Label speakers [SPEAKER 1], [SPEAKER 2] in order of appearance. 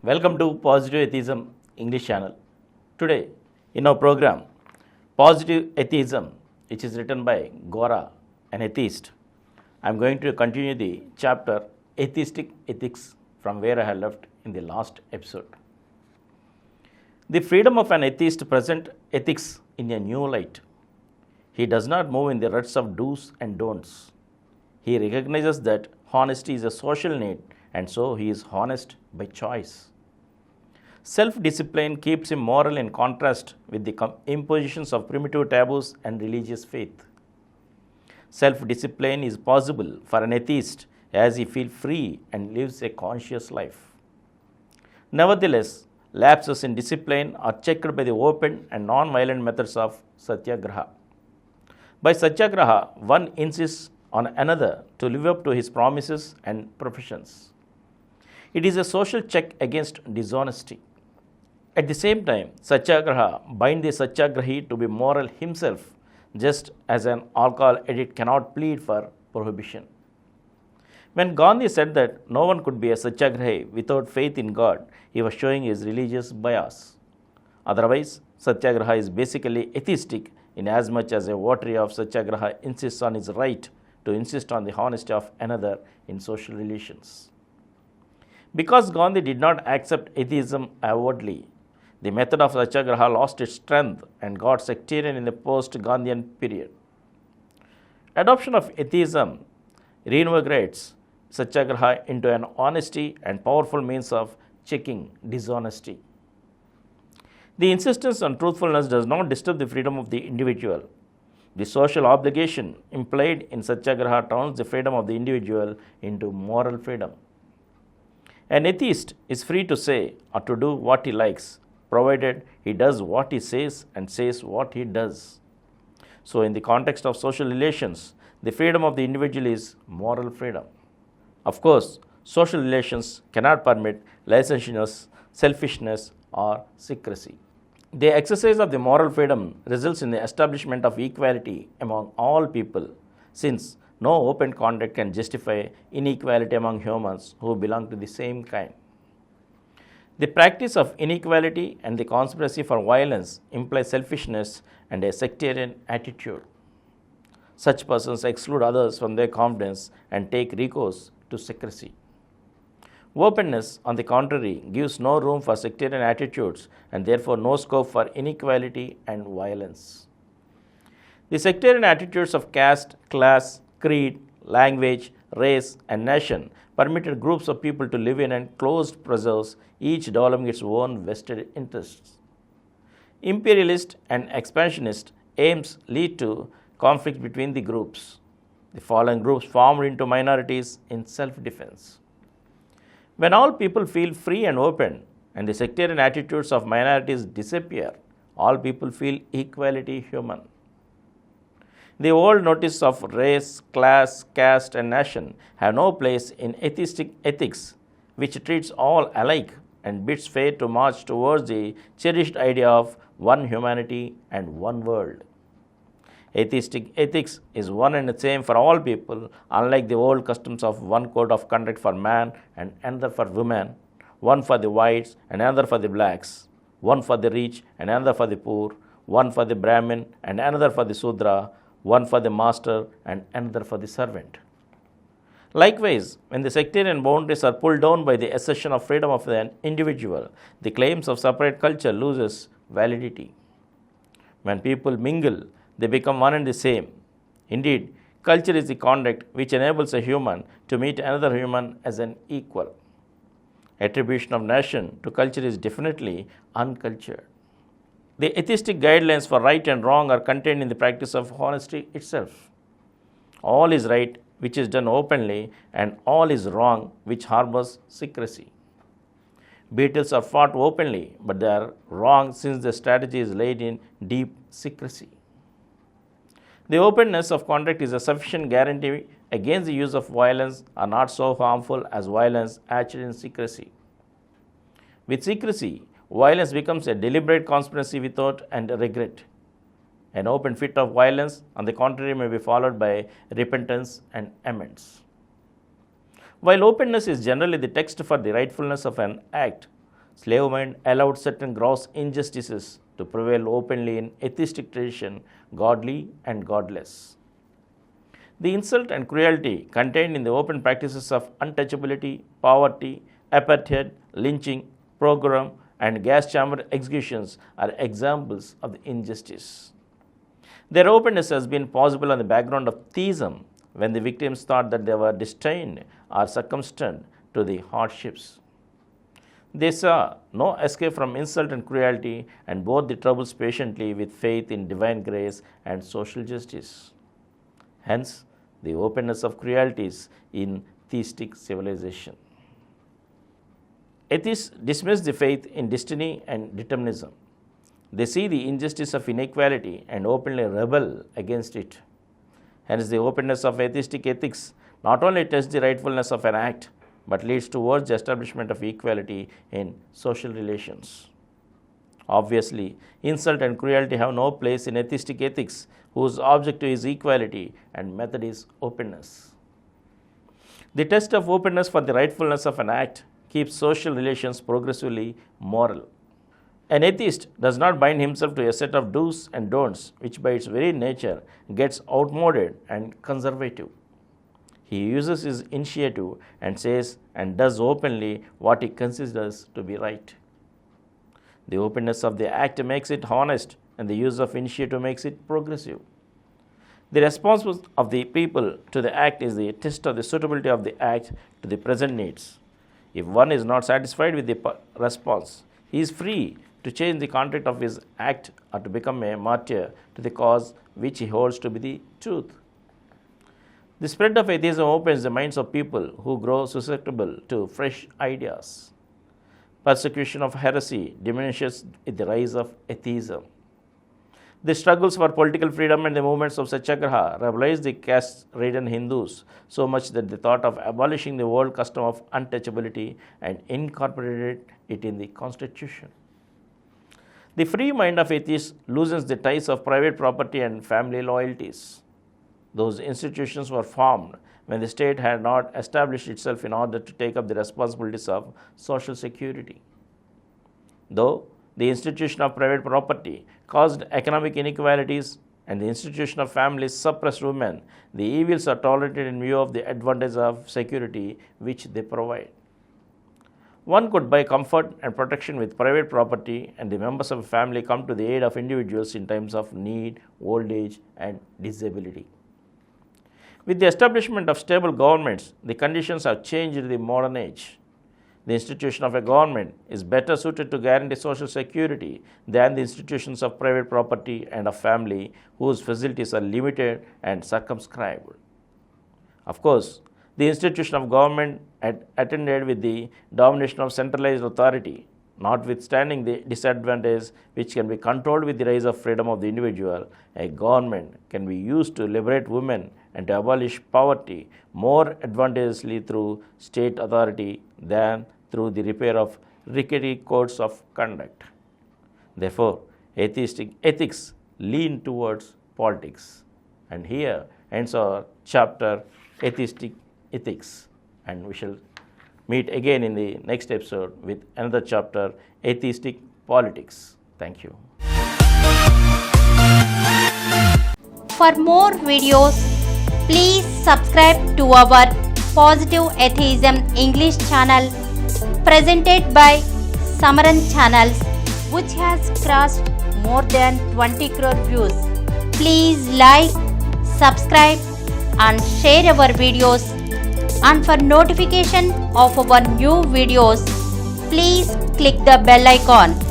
[SPEAKER 1] Welcome to Positive Atheism English Channel. Today, in our program, Positive Atheism, which is written by Gora, an atheist, I am going to continue the chapter Atheistic Ethics from where I had left in the last episode. The freedom of an atheist presents ethics in a new light. He does not move in the ruts of do's and don'ts. He recognizes that honesty is a social need, and so he is honest by choice. Self-discipline keeps him moral in contrast with the impositions of primitive taboos and religious faith. Self-discipline is possible for an atheist as he feels free and lives a conscious life. Nevertheless, lapses in discipline are checked by the open and non-violent methods of satyagraha. By satyagraha, one insists on another to live up to his promises and professions. It is a social check against dishonesty. At the same time, satyagraha binds the satyagrahi to be moral himself, just as an alcohol addict cannot plead for prohibition. When Gandhi said that no one could be a satyagrahi without faith in God, he was showing his religious bias. Otherwise, satyagraha is basically atheistic in as much as a votary of satyagraha insists on his right to insist on the honesty of another in social relations. Because Gandhi did not accept atheism outwardly, the method of satyagraha lost its strength and got sectarian in the post-Gandhian period. Adoption of atheism reinvigorates satyagraha into an honesty and powerful means of checking dishonesty. The insistence on truthfulness does not disturb the freedom of the individual. The social obligation implied in satyagraha turns the freedom of the individual into moral freedom. An atheist is free to say or to do what he likes, provided he does what he says and says what he does. So, in the context of social relations, the freedom of the individual is moral freedom. Of course, social relations cannot permit licentiousness, selfishness, or secrecy. The exercise of the moral freedom results in the establishment of equality among all people, since no open conduct can justify inequality among humans who belong to the same kind. The practice of inequality and the conspiracy for violence imply selfishness and a sectarian attitude. Such persons exclude others from their confidence and take recourse to secrecy. Openness, on the contrary, gives no room for sectarian attitudes and therefore no scope for inequality and violence. The sectarian attitudes of caste, class, creed, language, race, and nation permitted groups of people to live in enclosed preserves, each developing its own vested interests. Imperialist and expansionist aims lead to conflict between the groups. The fallen groups formed into minorities in self-defense. When all people feel free and open and the sectarian attitudes of minorities disappear, all people feel equality human. The old notice of race, class, caste, and nation have no place in atheistic ethics, which treats all alike and bids fair to march towards the cherished idea of one humanity and one world. Atheistic ethics is one and the same for all people, unlike the old customs of one code of conduct for man and another for women, one for the whites and another for the blacks, one for the rich and another for the poor, one for the Brahmin and another for the Sudra, one for the master and another for the servant. Likewise, when the sectarian boundaries are pulled down by the assertion of freedom of an individual, the claims of separate culture loses validity. When people mingle, they become one and the same. Indeed, culture is the conduct which enables a human to meet another human as an equal. Attribution of nation to culture is definitely uncultured. The atheistic guidelines for right and wrong are contained in the practice of honesty itself. All is right which is done openly, and all is wrong which harbors secrecy. Battles are fought openly, but they are wrong since the strategy is laid in deep secrecy. The openness of conduct is a sufficient guarantee against the use of violence are not so harmful as violence acted in secrecy. With secrecy, violence becomes a deliberate conspiracy without and regret. An open fit of violence, on the contrary, may be followed by repentance and amends. While openness is generally the text for the rightfulness of an act, slave mind allowed certain gross injustices to prevail openly in atheistic tradition, godly and godless. The insult and cruelty contained in the open practices of untouchability, poverty, apartheid, lynching, pogrom, and gas chamber executions are examples of the injustice. Their openness has been possible on the background of theism, when the victims thought that they were destined or circumstanced to the hardships. They saw no escape from insult and cruelty and bore the troubles patiently with faith in divine grace and social justice. Hence, the openness of cruelties in theistic civilization. Atheists dismiss the faith in destiny and determinism. They see the injustice of inequality and openly rebel against it. Hence, the openness of atheistic ethics not only tests the rightfulness of an act, but leads towards the establishment of equality in social relations. Obviously, insult and cruelty have no place in atheistic ethics, whose objective is equality and method is openness. The test of openness for the rightfulness of an act keeps social relations progressively moral. An atheist does not bind himself to a set of do's and don'ts, which by its very nature gets outmoded and conservative. He uses his initiative and says and does openly what he considers to be right. The openness of the act makes it honest, and the use of initiative makes it progressive. The response of the people to the act is the test of the suitability of the act to the present needs. If one is not satisfied with the response, he is free to change the content of his act or to become a martyr to the cause which he holds to be the truth. The spread of atheism opens the minds of people who grow susceptible to fresh ideas. Persecution of heresy diminishes with the rise of atheism. The struggles for political freedom and the movements of Satyagraha revolutionized the caste-ridden Hindus so much that they thought of abolishing the old custom of untouchability and incorporated it in the constitution. The free mind of atheists loosens the ties of private property and family loyalties. Those institutions were formed when the state had not established itself in order to take up the responsibilities of social security. Though the institution of private property caused economic inequalities and the institution of families suppressed women, the evils are tolerated in view of the advantage of security which they provide. One could buy comfort and protection with private property, and the members of a family come to the aid of individuals in times of need, old age, and disability. With the establishment of stable governments, the conditions have changed in the modern age. The institution of a government is better suited to guarantee social security than the institutions of private property and of family, whose facilities are limited and circumscribed. Of course, the institution of government attended with the domination of centralized authority, notwithstanding the disadvantage which can be controlled with the rise of freedom of the individual. A government can be used to liberate women and to abolish poverty more advantageously through state authority than through the repair of rickety codes of conduct. Therefore, atheistic ethics lean towards politics. And here ends our chapter, Atheistic Ethics. And we shall meet again in the next episode with another chapter, Atheistic Politics. Thank you.
[SPEAKER 2] For more videos, please subscribe to our Positive Atheism English Channel presented by Samaram channels, which has crossed more than 20 crore views. Please like, subscribe and share our videos. And for notification of our new videos, please click the bell icon.